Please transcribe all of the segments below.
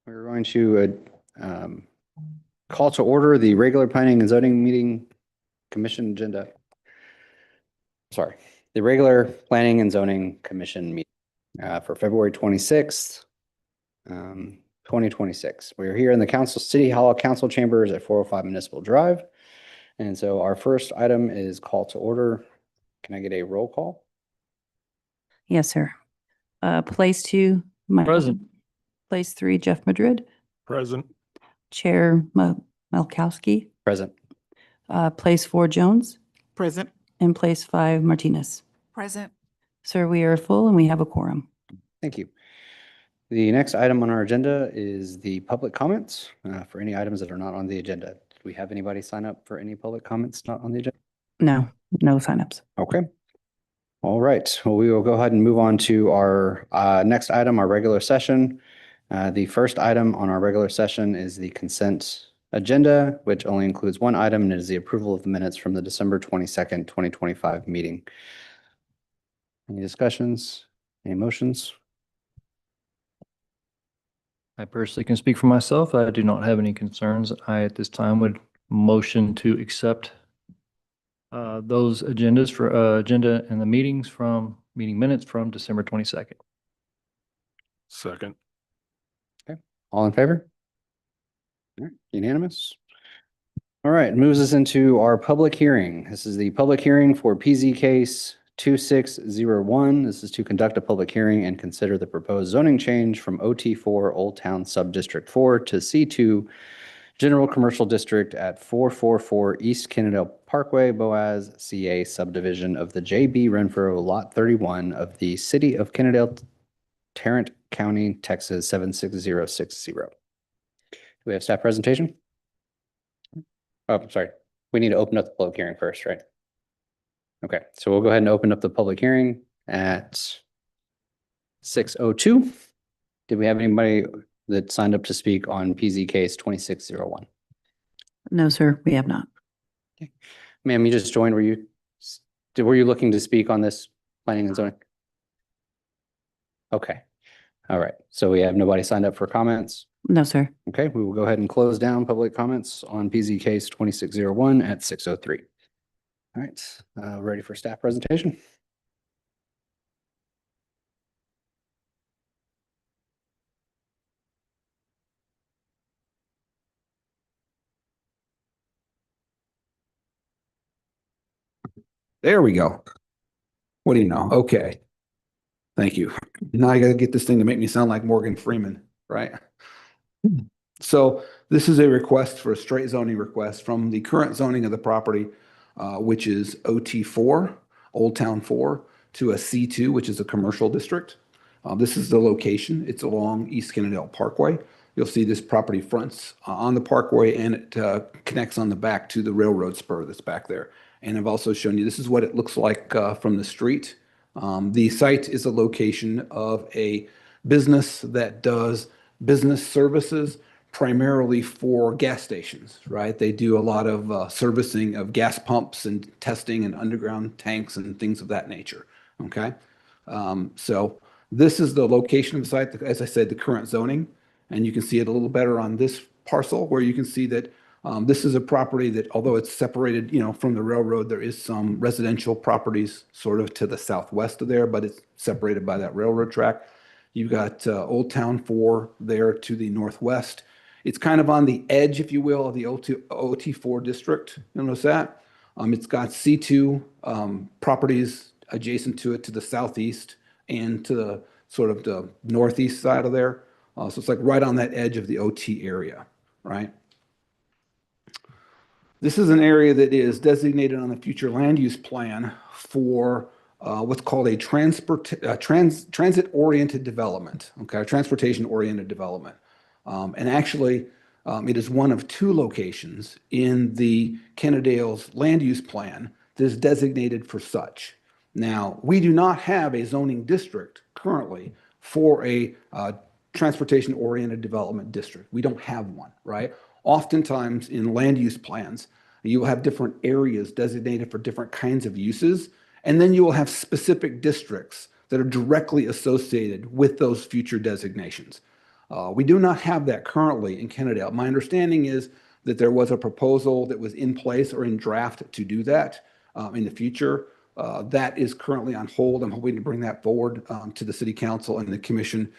We're going to call to order the regular planning and zoning meeting commission agenda. Sorry, the regular planning and zoning commission meeting for February 26th, 2026. We're here in the City Hall Council Chambers at 405 Municipal Drive. And so our first item is call to order. Can I get a roll call? Yes, sir. Place 2, Present. Place 3, Jeff Madrid. Present. Chair Malkowski. Present. Place 4, Jones. Present. And place 5, Martinez. Present. Sir, we are full and we have a quorum. Thank you. The next item on our agenda is the public comments for any items that are not on the agenda. Do we have anybody sign up for any public comments not on the agenda? No signups. Okay. All right. Well, we will go ahead and move on to our next item, our regular session. The first item on our regular session is the consent agenda, which only includes one item, and it is the approval of the minutes from the December 22nd, 2025 meeting. Any discussions? Any motions? I personally can speak for myself. I do not have any concerns. I, at this time, would motion to accept those agendas for agenda and the meeting minutes from December 22nd. Second. Okay. All in favor? All right. Unanimous. All right. It moves us into our public hearing. This is the public hearing for PZ case 2601. This is to conduct a public hearing and consider the proposed zoning change from OT4 Old Town Subdistrict 4 to C2 General Commercial District at 444 East Kennedale Parkway, Boaz, CA subdivision of the J.B. Renfro Lot 31 of the City of Kennedale, Tarrant County, Texas 76060. Do we have staff presentation? Oh, sorry. We need to open up the public hearing first, right? Okay, so we'll go ahead and open up the public hearing at 6:02. Did we have anybody that signed up to speak on PZ case 2601? No, sir, we have not. Okay. Ma'am, you just joined. Were you looking to speak on this planning and zoning? Okay. All right. So we have nobody signed up for comments. No, sir. Okay, we will go ahead and close down public comments on PZ case 2601 at 6:03. All right, ready for staff presentation? There we go. What do you know? Okay. Thank you. Now I got to get this thing to make me sound like Morgan Freeman, right? So this is a request for a straight zoning request from the current zoning of the property, which is OT4, Old Town 4, to a C2, which is a commercial district. This is the location. It's along East Kennedale Parkway. You'll see this property fronts on the parkway, and it connects on the back to the railroad spur that's back there. And I've also shown you, this is what it looks like from the street. The site is a location of a business that does business services primarily for gas stations, right? They do a lot of servicing of gas pumps and testing and underground tanks and things of that nature, okay? So this is the location of the site, as I said, the current zoning, and you can see it a little better on this parcel where you can see that this is a property that, although it's separated, from the railroad, there is some residential properties sort of to the southwest of there, but it's separated by that railroad track. You've got Old Town 4 there to the northwest. It's kind of on the edge, if you will, of the OT4 district. You'll notice that. It's got C2 properties adjacent to it to the southeast and to the sort of the northeast side of there. So it's like right on that edge of the OT area, right? This is an area that is designated on the future land use plan for what's called a transit-oriented development, okay, transportation-oriented development. And actually, it is one of two locations in the Kennedale's land use plan that is designated for such. Now, we do not have a zoning district currently for a transportation-oriented development district. We don't have one, right? Oftentimes in land use plans, you will have different areas designated for different kinds of uses, and then you will have specific districts that are directly associated with those future designations. We do not have that currently in Kennedale. My understanding is that there was a proposal that was in place or in draft to do that in the future. That is currently on hold. I'm hoping to bring that forward to the city council and the commission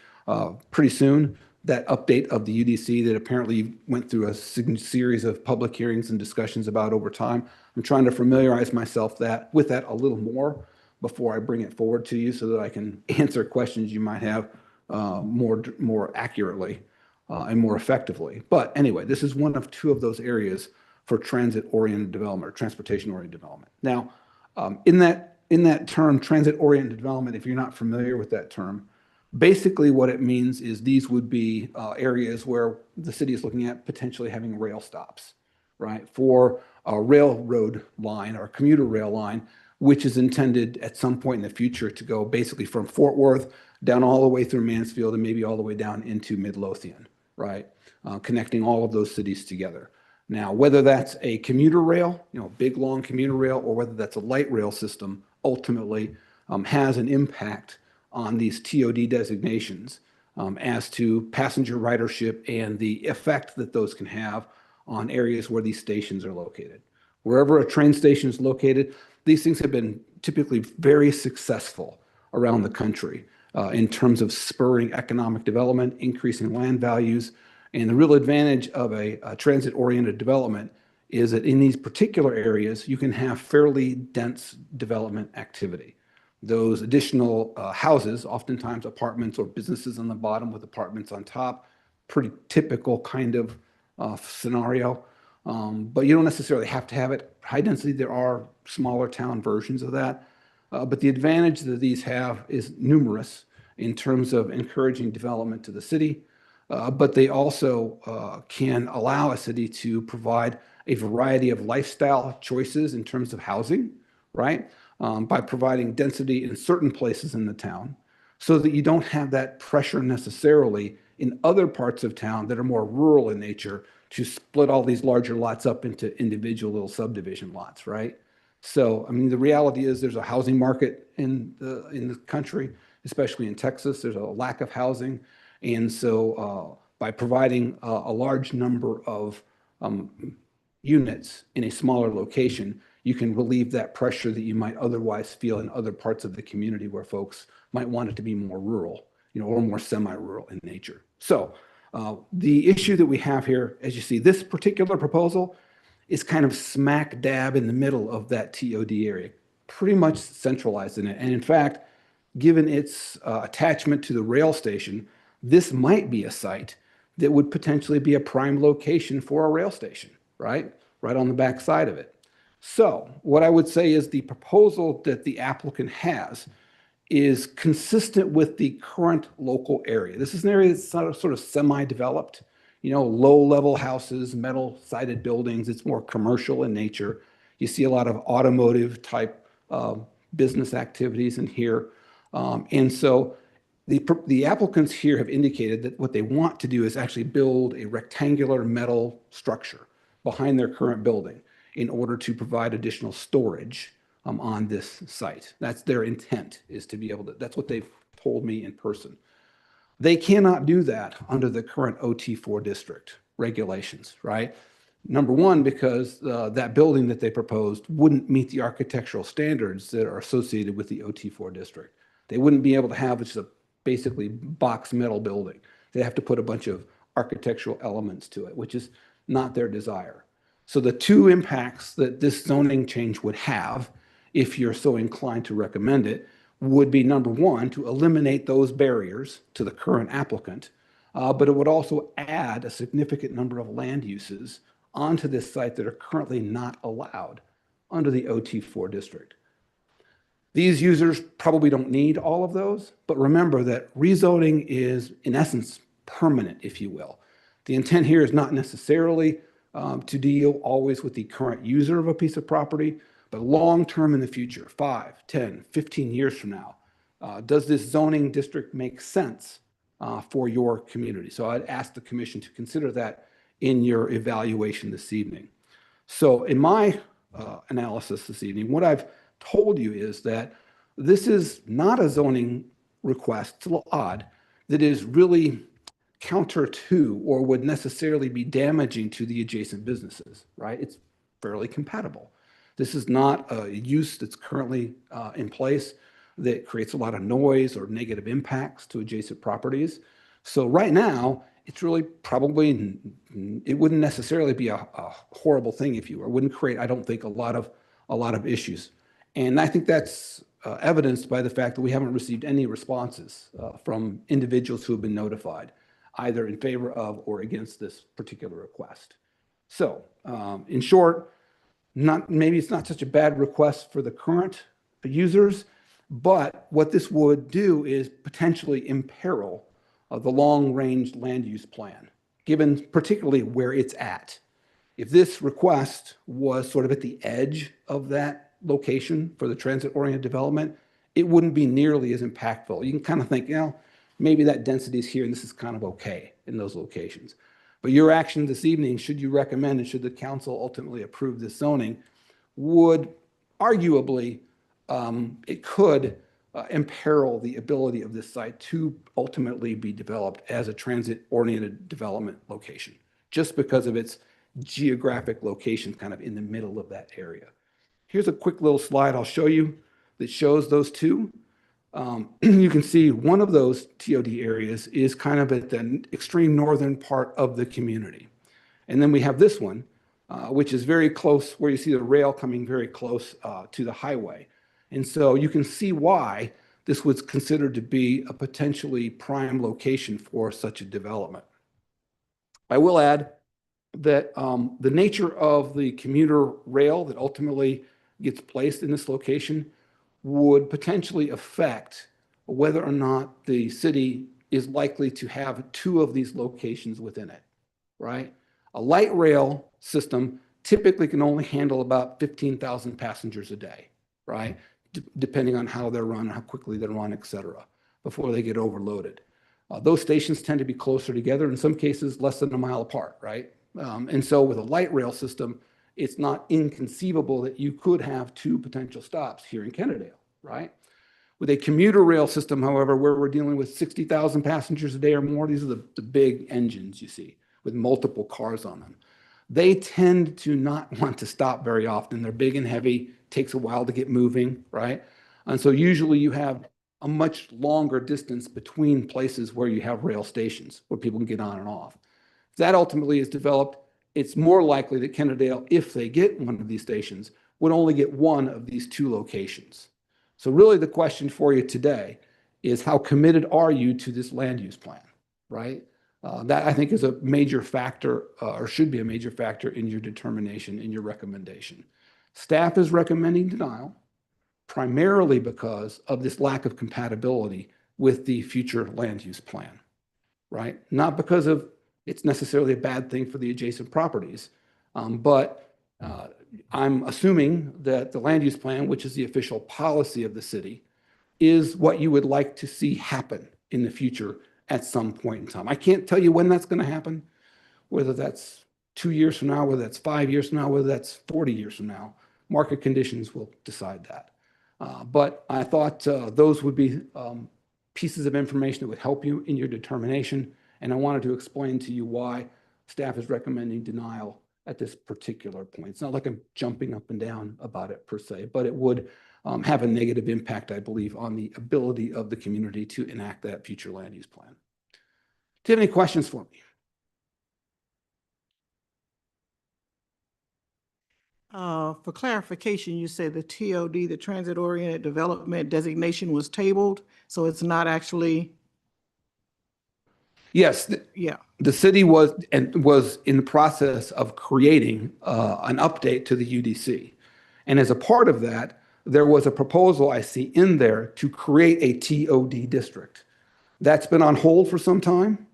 pretty soon. That update of the UDC that apparently went through a series of public hearings and discussions about over time. I'm trying to familiarize myself with that a little more before I bring it forward to you so that I can answer questions you might have more accurately and more effectively. But anyway, this is one of two of those areas for transit-oriented development or transportation-oriented development. Now, in that term, transit-oriented development, if you're not familiar with that term, basically what it means is these would be areas where the city is looking at potentially having rail stops, right, for a railroad line or a commuter rail line, which is intended at some point in the future to go basically from Fort Worth down all the way through Mansfield and maybe all the way down into Midlothian, right, connecting all of those cities together. Now, whether that's a commuter rail, big, long commuter rail, or whether that's a light rail system, ultimately has an impact on these TOD designations as to passenger ridership and the effect that those can have on areas where these stations are located. Wherever a train station is located, these things have been typically very successful around the country in terms of spurring economic development, increasing land values. And the real advantage of a transit-oriented development is that in these particular areas, you can have fairly dense development activity. Those additional houses, oftentimes apartments or businesses on the bottom with apartments on top, pretty typical kind of scenario. But you don't necessarily have to have it high density. There are smaller town versions of that. But the advantage that these have is numerous in terms of encouraging development to the city. But they also can allow a city to provide a variety of lifestyle choices in terms of housing, right? By providing density in certain places in the town so that you don't have that pressure necessarily in other parts of town that are more rural in nature to split all these larger lots up into individual little subdivision lots, right? So, I mean, the reality is there's a housing market in the country, especially in Texas. There's a lack of housing. And so by providing a large number of units in a smaller location, you can relieve that pressure that you might otherwise feel in other parts of the community where folks might want it to be more rural, or more semi-rural in nature. So the issue that we have here, as you see, this particular proposal is kind of smack dab in the middle of that TOD area, pretty much centralized in it. And in fact, given its attachment to the rail station, this might be a site that would potentially be a prime location for a rail station, right? Right on the back side of it. So what I would say is the proposal that the applicant has is consistent with the current local area. This is an area that's sort of semi-developed, low-level houses, metal-sided buildings. It's more commercial in nature. You see a lot of automotive type business activities in here. And so the applicants here have indicated that what they want to do is actually build a rectangular metal structure behind their current building in order to provide additional storage on this site. That's their intent, is to be able to, that's what they've told me in person. They cannot do that under the current OT4 district regulations, right? Number one, because that building that they proposed wouldn't meet the architectural standards that are associated with the OT4 district. They wouldn't be able to have just a basically box metal building. They have to put a bunch of architectural elements to it, which is not their desire. So the two impacts that this zoning change would have, if you're so inclined to recommend it, would be, number one, to eliminate those barriers to the current applicant, but it would also add a significant number of land uses onto this site that are currently not allowed under the OT4 district. These users probably don't need all of those, but remember that rezoning is, in essence, permanent, if you will. The intent here is not necessarily to deal always with the current user of a piece of property, but long-term in the future, 5, 10, 15 years from now, does this zoning district make sense for your community? So I'd ask the commission to consider that in your evaluation this evening. So in my analysis this evening, what I've told you is that this is not a zoning request, it's a little odd, that is really counter to or would necessarily be damaging to the adjacent businesses, right? It's fairly compatible. This is not a use that's currently in place that creates a lot of noise or negative impacts to adjacent properties. So right now, it's really probably, it wouldn't necessarily be a horrible thing if you were, it wouldn't create, I don't think, a lot of issues. And I think that's evidenced by the fact that we haven't received any responses from individuals who have been notified, either in favor of or against this particular request. So in short, maybe it's not such a bad request for the current users, but what this would do is potentially imperil the long-range land use plan, given particularly where it's at. If this request was sort of at the edge of that location for the transit-oriented development, it wouldn't be nearly as impactful. You can kind of think, maybe that density is here and this is kind of okay in those locations. But your action this evening, should you recommend and should the council ultimately approve this zoning, would arguably, it could imperil the ability of this site to ultimately be developed as a transit-oriented development location, just because of its geographic location kind of in the middle of that area. Here's a quick little slide I'll show you that shows those two. You can see one of those TOD areas is kind of at the extreme northern part of the community. And then we have this one, which is very close, where you see the rail coming very close to the highway. And so you can see why this was considered to be a potentially prime location for such a development. I will add that the nature of the commuter rail that ultimately gets placed in this location would potentially affect whether or not the city is likely to have two of these locations within it, right? A light rail system typically can only handle about 15,000 passengers a day, right? Depending on how they're run, how quickly they're run, et cetera, before they get overloaded. Those stations tend to be closer together, in some cases less than a mile apart, right? And so with a light rail system, it's not inconceivable that you could have two potential stops here in Kennedale, right? With a commuter rail system, however, where we're dealing with 60,000 passengers a day or more, these are the big engines you see with multiple cars on them. They tend to not want to stop very often. They're big and heavy, takes a while to get moving, right? And so usually you have a much longer distance between places where you have rail stations where people can get on and off. If that ultimately is developed, it's more likely that Kennedale, if they get one of these stations, would only get one of these two locations. So really the question for you today is, how committed are you to this land use plan, right? That I think is a major factor, or should be a major factor in your determination, in your recommendation. Staff is recommending denial primarily because of this lack of compatibility with the future land use plan, right? Not because of it's necessarily a bad thing for the adjacent properties, but I'm assuming that the land use plan, which is the official policy of the city, is what you would like to see happen in the future at some point in time. I can't tell you when that's going to happen, whether that's 2 years from now, whether that's 5 years from now, whether that's 40 years from now. Market conditions will decide that. But I thought those would be pieces of information that would help you in your determination. And I wanted to explain to you why staff is recommending denial at this particular point. It's not like I'm jumping up and down about it per se, but it would have a negative impact, I believe, on the ability of the community to enact that future land use plan. Do you have any questions for me? For clarification, you said the TOD, the transit-oriented development designation, was tabled, so it's not actually, Yes, yeah. the city was in the process of creating an update to the UDC. And as a part of that, there was a proposal I see in there to create a TOD district. That's been on hold for some time.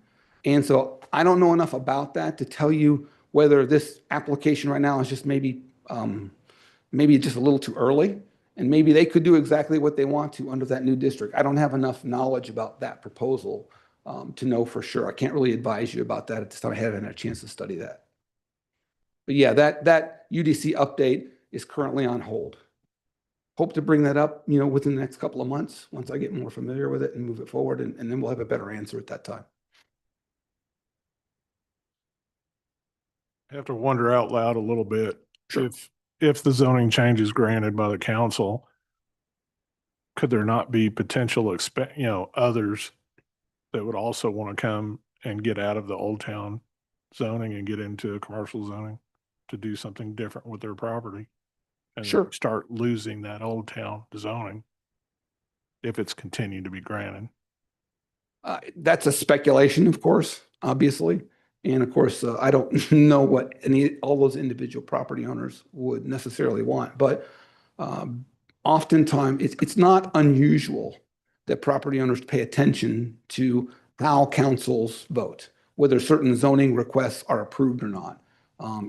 And so I don't know enough about that to tell you whether this application right now is just maybe just a little too early. And maybe they could do exactly what they want to under that new district. I don't have enough knowledge about that proposal to know for sure. I can't really advise you about that at this time. I haven't had a chance to study that. But yeah, that UDC update is currently on hold. Hope to bring that up, within the next couple of months, once I get more familiar with it and move it forward, and then we'll have a better answer at that time. have to wonder out loud a little bit. Sure. If the zoning change is granted by the council, could there not be potential others that would also want to come and get out of the Old Town zoning and get into commercial zoning to do something different with their property? And then Sure. start losing that Old Town zoning if it's continued to be granted. That's a speculation, of course, obviously. And of course, I don't know what all those individual property owners would necessarily want, but oftentimes it's not unusual that property owners pay attention to how councils vote, whether certain zoning requests are approved or not.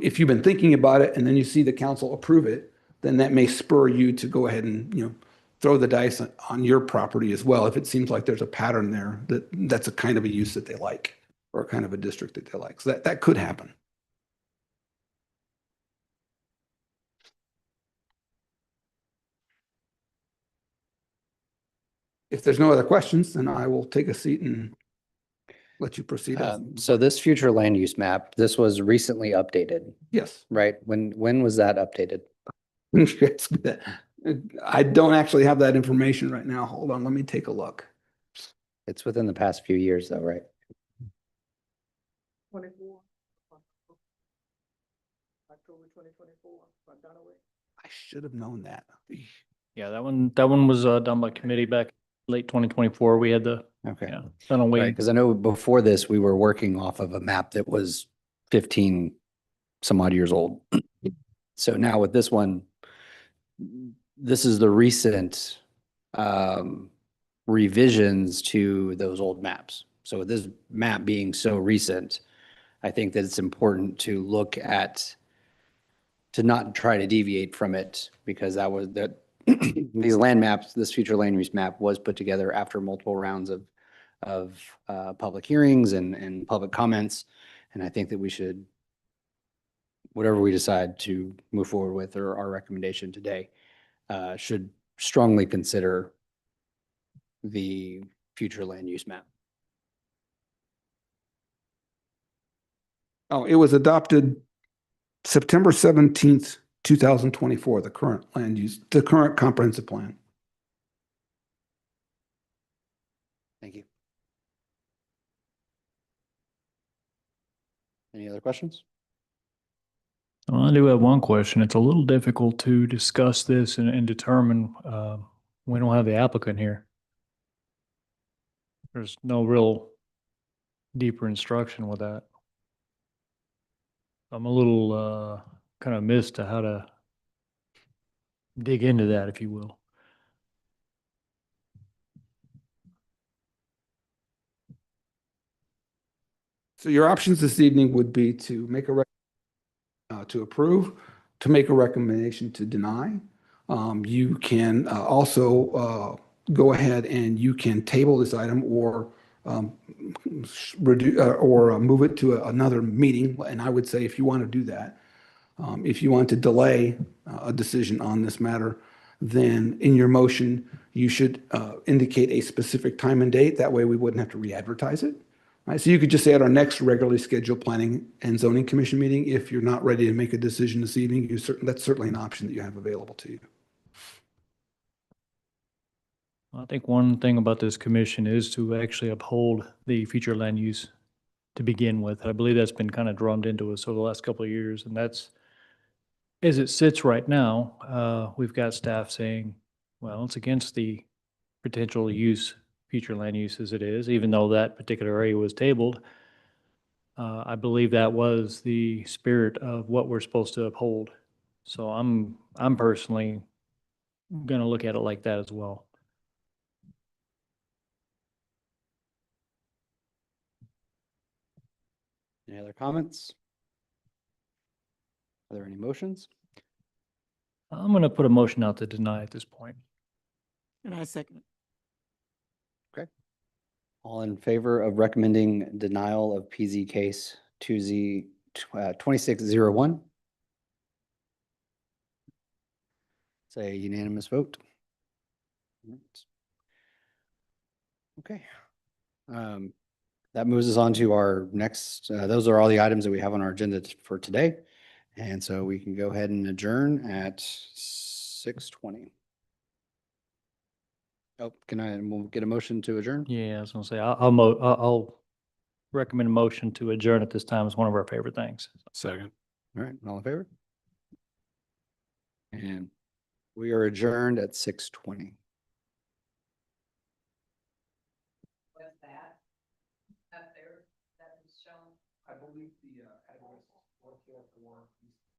If you've been thinking about it and then you see the council approve it, then that may spur you to go ahead and, throw the dice on your property as well. If it seems like there's a pattern there that's a kind of a use that they like, or a kind of a district that they like. So that could happen. If there's no other questions, then I will take a seat and let you proceed. So this future land use map, this was recently updated, Yes. right? When was that updated? I don't actually have that information right now. Hold on, let me take a look. It's within the past few years though, right? 24. October 2024, by Dunaway. I should have known that. Yeah, that one was done by committee back late 2024. We had the, Okay. yeah, done on Right, Wade. because I know before this, we were working off of a map that was 15 some odd years old. So now with this one, this is the recent revisions to those old maps. So with this map being so recent, I think that it's important to look at, to not try to deviate from it, because that was that these land maps, this future land use map was put together after multiple rounds of public hearings and public comments. And I think that we should, whatever we decide to move forward with, or our recommendation today, should strongly consider the future land use map. Oh, it was adopted September 17th, 2024, the current comprehensive plan. Thank you. Any other questions? Well, I do have one question. It's a little difficult to discuss this and determine, we don't have the applicant here. There's no real deeper instruction with that. I'm a little, kind of missed to how to dig into that, if you will. So your options this evening would be to make to approve, to make a recommendation to deny. You can also go ahead and you can table this item or reduce or move it to another meeting. And I would say if you want to do that, if you want to delay a decision on this matter, then in your motion, you should indicate a specific time and date. That way we wouldn't have to re-advertise it. Right, so you could just say at our next regularly scheduled Planning and Zoning Commission meeting, if you're not ready to make a decision this evening, that's certainly an option that you have available to you. I think one thing about this commission is to actually uphold the future land use to begin with. I believe that's been kind of drummed into us over the last couple of years, and that's, as it sits right now, we've got staff saying, well, it's against the potential use, future land use as it is, even though that particular area was tabled. I believe that was the spirit of what we're supposed to uphold. So I'm personally gonna look at it like that as well. Any other comments? Are there any motions? I'm gonna put a motion out to deny at this point. And I second it. All in favor of recommending denial of PZ case 2601? Say a unanimous vote. Okay. That moves us on to our next, those are all the items that we have on our agenda for today. And so we can go ahead and adjourn at 6:20. Oh, we'll get a motion to adjourn? Yeah, I was gonna say, I'll recommend a motion to adjourn at this time. It's one of our favorite things. Second. All right, all in favor? And we are adjourned at 6:20. I believe the address is 444